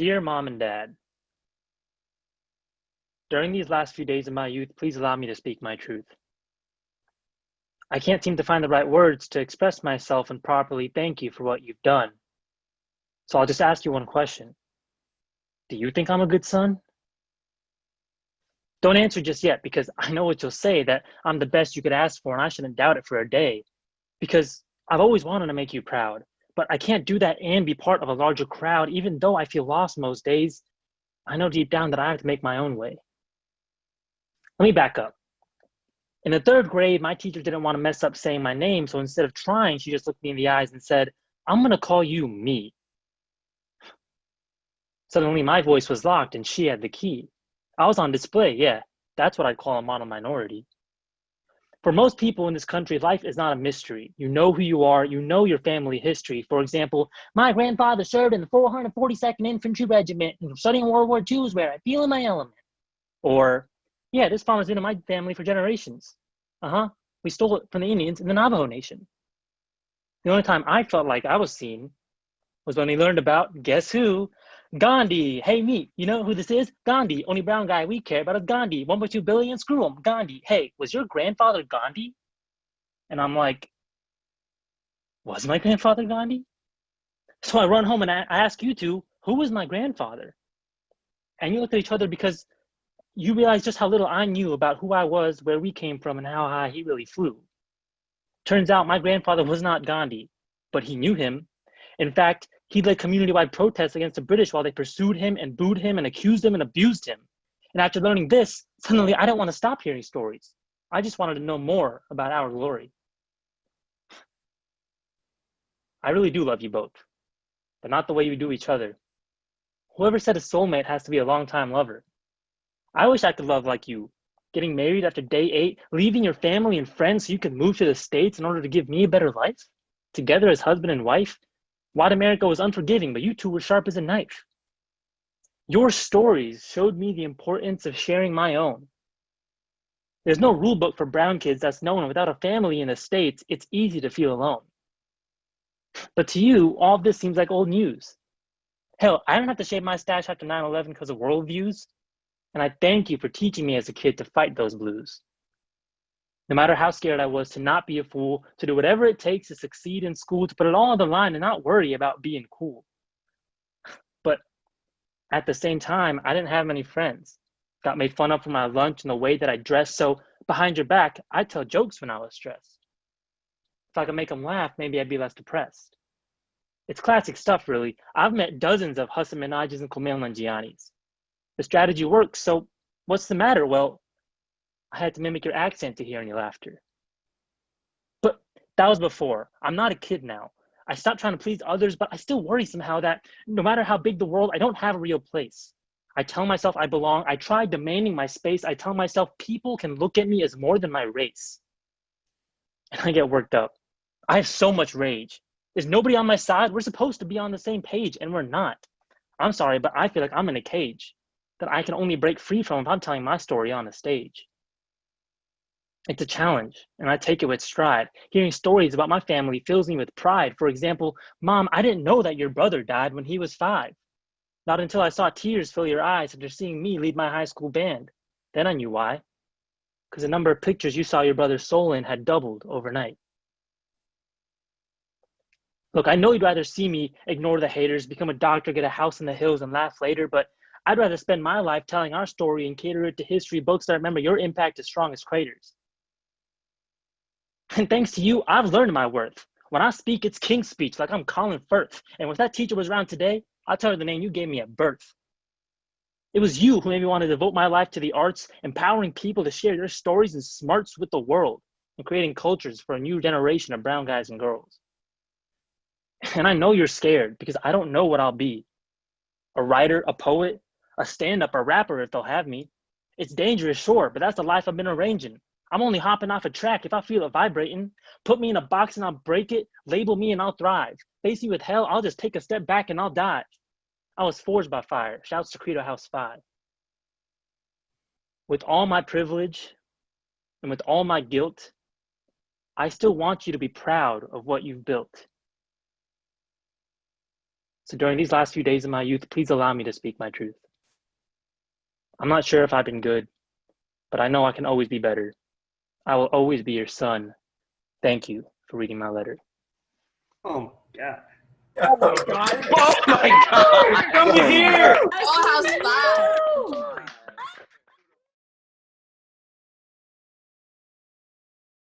Dear Mom and Dad, during these last few days of my youth, please allow me to speak my truth. I can't seem to find the right words to express myself and properly thank you for what you've done. So I'll just ask you one question. Do you think I'm a good son? Don't answer just yet because I know what you'll say, that I'm the best you could ask for and I shouldn't doubt it for a day. Because I've always wanted to make you proud, but I can't do that and be part of a larger crowd. Even though I feel lost most days, I know deep down that I have to make my own way. Let me back up. In the third grade, my teacher didn't want to mess up saying my name, so instead of trying, she just looked me in the eyes and said, "I'm going to call you me." Suddenly, my voice was locked and she had the key. I was on display, yeah, that's what I'd call a model minority. For most people in this country, life is not a mystery. You know who you are, you know your family history. For example, my grandfather served in the 442nd Infantry Regiment, and studying World War II is where I feel in my element. Or, yeah, this farm has been in my family for generations. We stole it from the Indians in the Navajo Nation. The only time I felt like I was seen was when we learned about, guess who? Gandhi. Hey, me, you know who this is? Gandhi. Only brown guy we care about is Gandhi. 1.2 billion, screw him. Gandhi. Hey, was your grandfather Gandhi? And I'm like, was my grandfather Gandhi? So I run home and I ask you two, who was my grandfather? And you look at each other because you realize just how little I knew about who I was, where we came from, and how high he really flew. Turns out my grandfather was not Gandhi, but he knew him. In fact, he led community-wide protests against the British while they pursued him and booed him and accused him and abused him. And after learning this, suddenly I didn't want to stop hearing stories. I just wanted to know more about our glory. I really do love you both, but not the way you do each other. Whoever said a soulmate has to be a long-time lover? I wish I could love like you, getting married after day 8, leaving your family and friends so you could move to the States in order to give me a better life, together as husband and wife. White America was unforgiving, but you two were sharp as a knife. Your stories showed me the importance of sharing my own. There's no rule book for brown kids that's known without a family in the States, it's easy to feel alone. But to you, all of this seems like old news. Hell, I don't have to shave my stash after 9/11 because of worldviews. And I thank you for teaching me as a kid to fight those blues. No matter how scared I was to not be a fool, to do whatever it takes to succeed in school, to put it all on the line and not worry about being cool. But at the same time, I didn't have many friends. Got made fun of for my lunch and the way that I dressed, so behind your back, I'd tell jokes when I was stressed. If I could make them laugh, maybe I'd be less depressed. It's classic stuff, really. I've met dozens of Hassan Minajis and Kumail Nanjianis. The strategy works, so what's the matter? Well, I had to mimic your accent to hear any laughter. But that was before. I'm not a kid now. I stopped trying to please others, but I still worry somehow that no matter how big the world, I don't have a real place. I tell myself I belong. I try demanding my space. I tell myself people can look at me as more than my race. And I get worked up. I have so much rage. There's nobody on my side. We're supposed to be on the same page, and we're not. I'm sorry, but I feel like I'm in a cage that I can only break free from if I'm telling my story on a stage. It's a challenge, and I take it with stride. Hearing stories about my family fills me with pride. For example, Mom, I didn't know that your brother died when he was 5. Not until I saw tears fill your eyes after seeing me lead my high school band. Then I knew why. Because the number of pictures you saw your brother's soul in had doubled overnight. Look, I know you'd rather see me ignore the haters, become a doctor, get a house in the hills, and laugh later, but I'd rather spend my life telling our story and cater it to history books that remember your impact as strong as craters. And thanks to you, I've learned my worth. When I speak, it's king speech, like I'm Colin Firth. And if that teacher was around today, I'll tell her the name you gave me at birth. It was you who made me want to devote my life to the arts, empowering people to share their stories and smarts with the world, and creating cultures for a new generation of brown guys and girls. And I know you're scared because I don't know what I'll be. A writer, a poet, a stand-up, a rapper if they'll have me. It's dangerous, sure, but that's the life I've been arranging. I'm only hopping off a track if I feel it vibrating. Put me in a box and I'll break it. Label me and I'll thrive. Face me with hell, I'll just take a step back and I'll dive. I was forged by fire. Shouts to Credo House 5. With all my privilege and with all my guilt, I still want you to be proud of what you've built. So during these last few days of my youth, please allow me to speak my truth. I'm not sure if I've been good, but I know I can always be better. I will always be your son. Thank you for reading my letter. Oh, God. Oh my god. Oh, my God. Come here. Oh, how